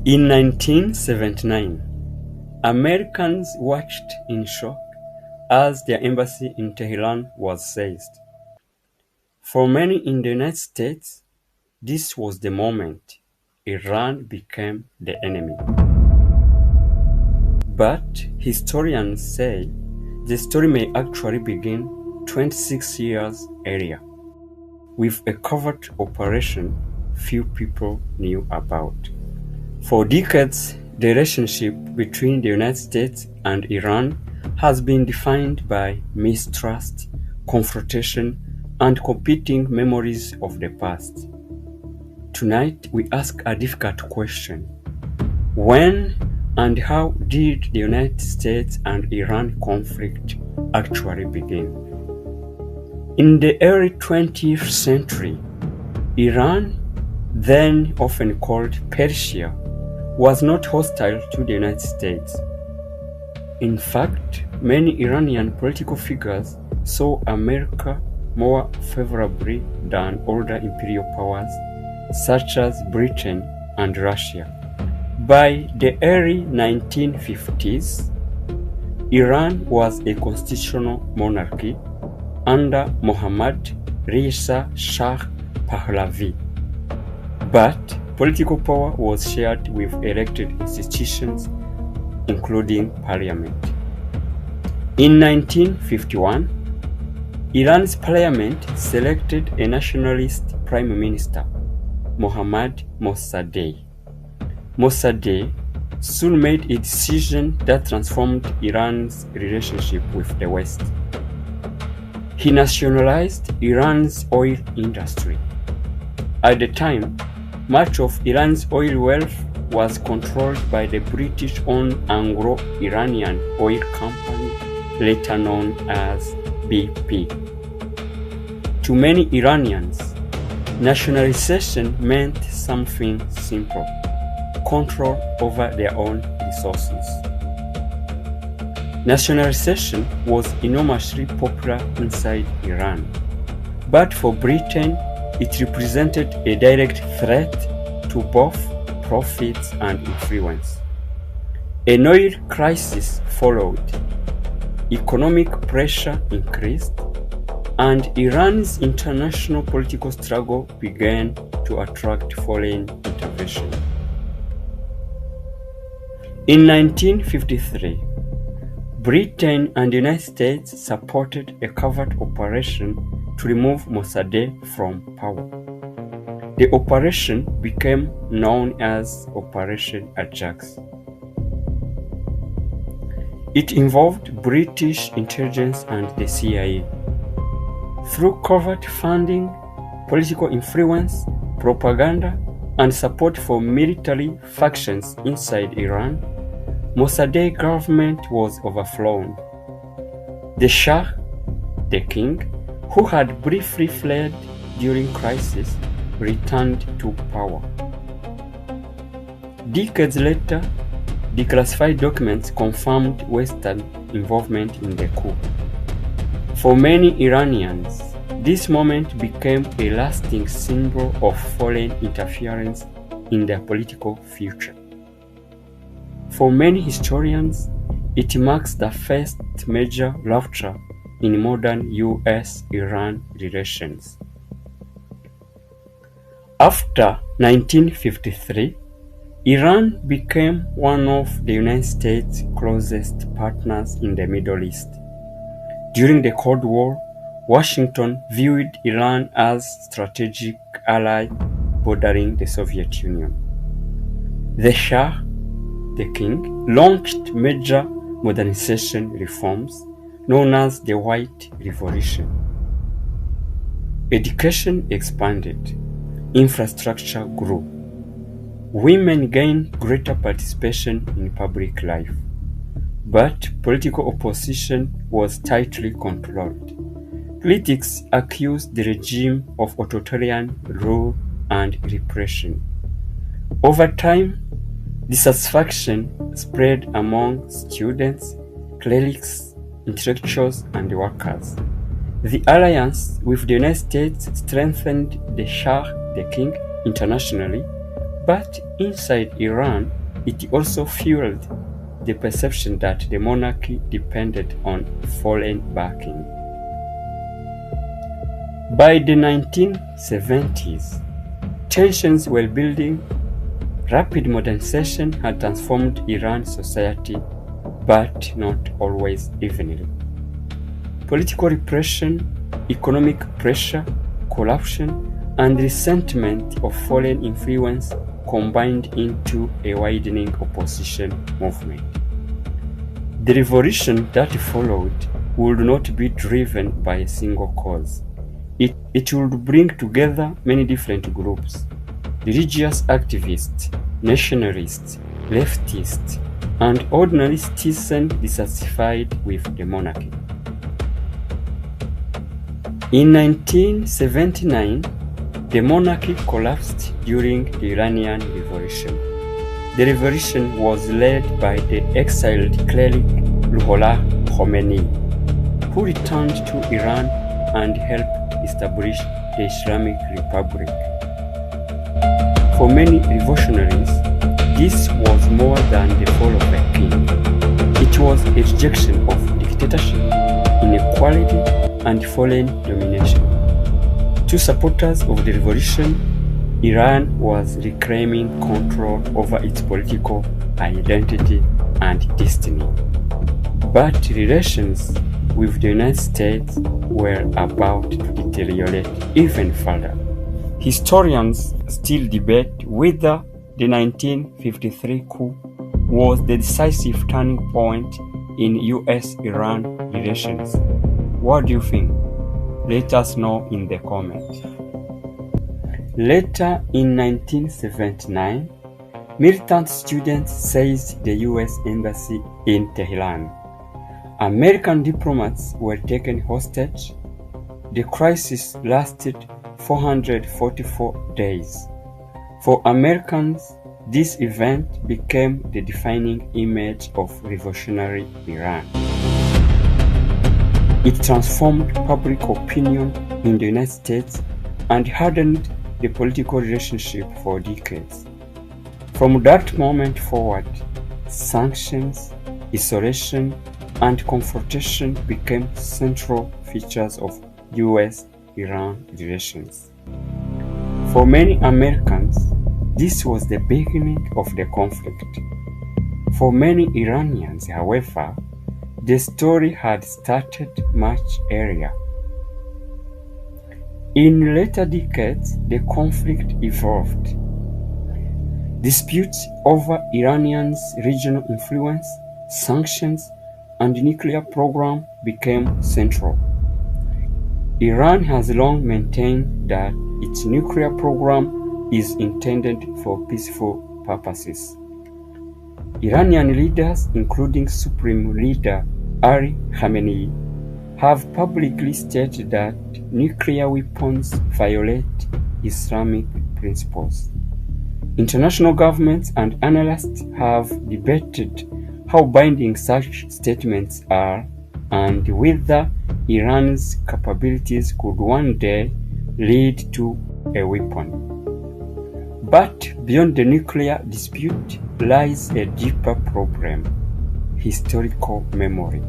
In 1979, Americans watched in shock as their embassy in Tehran was seized. For many in the United States, this was the moment Iran became the enemy. But historians say the story may actually begin 26 years earlier, with a covert operation few people knew about. For decades, the relationship between the United States and Iran has been defined by mistrust, confrontation, and competing memories of the past. Tonight, we ask a difficult question. When and how did the United States and Iran conflict actually begin? In the early 20th century, Iran, then often called Persia, was not hostile to the United States. In fact, many Iranian political figures saw America more favorably than older imperial powers such as Britain and Russia. By the early 1950s, Iran was a constitutional monarchy under Mohammad Reza Shah Pahlavi, but political power was shared with elected institutions, including parliament. In 1951, Iran's parliament selected a nationalist prime minister, Mohammad Mossadegh. Mossadegh soon made a decision that transformed Iran's relationship with the West. He nationalized Iran's oil industry. At the time, much of Iran's oil wealth was controlled by the British-owned Anglo-Iranian oil company, later known as BP. To many Iranians, nationalization meant something simple: control over their own resources. Nationalization was enormously popular inside Iran, but for Britain, it represented a direct threat to both profits and influence. An oil crisis followed, economic pressure increased, and Iran's international political struggle began to attract foreign intervention. In 1953, Britain and the United States supported a covert operation to remove Mossadegh from power. The operation became known as Operation Ajax. It involved British intelligence and the CIA. Through covert funding, political influence, propaganda, and support for military factions inside Iran, Mossadegh's government was overthrown. The Shah, the king, who had briefly fled during crisis, returned to power. Decades later, declassified documents confirmed Western involvement in the coup. For many Iranians, this moment became a lasting symbol of foreign interference in their political future. For many historians, it marks the first major rupture in modern US-Iran relations. After 1953, Iran became one of the United States' closest partners in the Middle East. During the Cold War, Washington viewed Iran as a strategic ally bordering the Soviet Union. The Shah, the king, launched major modernization reforms known as the White Revolution. Education expanded, infrastructure grew. Women gained greater participation in public life, but political opposition was tightly controlled. Critics accused the regime of authoritarian rule and repression. Over time, dissatisfaction spread among students, clerics, intellectuals, and workers. The alliance with the United States strengthened the Shah, the king, internationally, But inside Iran, it also fueled the perception that the monarchy depended on foreign backing. By the 1970s, tensions were building. Rapid modernization had transformed Iran's society, but not always evenly. Political repression, economic pressure, corruption, and resentment of foreign influence combined into a widening opposition movement. The revolution that followed would not be driven by a single cause. It would bring together many different groups: religious activists, nationalists, leftists, and ordinary citizens dissatisfied with the monarchy. In 1979, the monarchy collapsed during the Iranian Revolution. The revolution was led by the exiled cleric Ruhollah Khomeini, who returned to Iran and helped establish the Islamic Republic. For many revolutionaries, this was more than the fall of a king. It was a rejection of dictatorship, inequality, and foreign domination. To supporters of the revolution, Iran was reclaiming control over its political identity and destiny. But relations with the United States were about to deteriorate even further. Historians still debate whether the 1953 coup was the decisive turning point in US-Iran relations. What do you think? Let us know in the comments. Later in 1979, militant students seized the US Embassy in Tehran. American diplomats were taken hostage. The crisis lasted 444 days. For Americans, this event became the defining image of revolutionary Iran. It transformed public opinion in the United States and hardened the political relationship for decades. From that moment forward, sanctions, isolation, and confrontation became central features of US-Iran relations. For many Americans, this was the beginning of the conflict. For many Iranians, however, the story had started much earlier. In later decades, the conflict evolved. Disputes over Iranians' regional influence, sanctions, and nuclear program became central. Iran has long maintained that its nuclear program is intended for peaceful purposes. Iranian leaders, including Supreme Leader Ali Khamenei, have publicly stated that nuclear weapons violate Islamic principles. International governments and analysts have debated how binding such statements are and whether Iran's capabilities could one day lead to a weapon. But beyond the nuclear dispute lies a deeper problem: historical memory.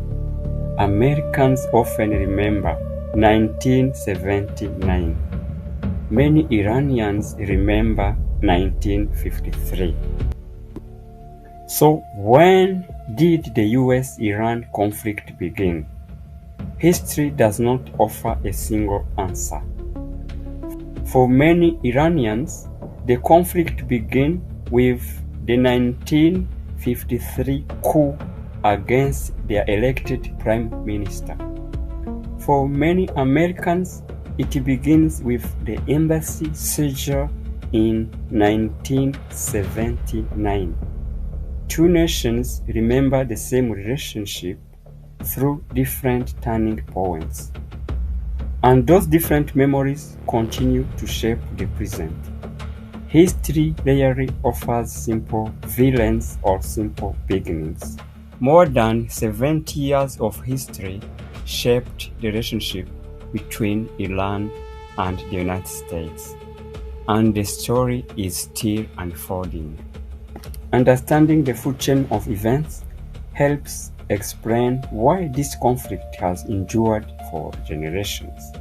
Americans often remember 1979. Many Iranians remember 1953. So when did the US-Iran conflict begin? History does not offer a single answer. For many Iranians, the conflict began with the 1953 coup against their elected prime minister. For many Americans, it begins with the embassy seizure in 1979. Two nations remember the same relationship through different turning points. And those different memories continue to shape the present. History rarely offers simple villains or simple beginnings. More than 70 years of history shaped the relationship between Iran and the United States. and the story is still unfolding. Understanding the food chain of events helps explain why this conflict has endured for generations.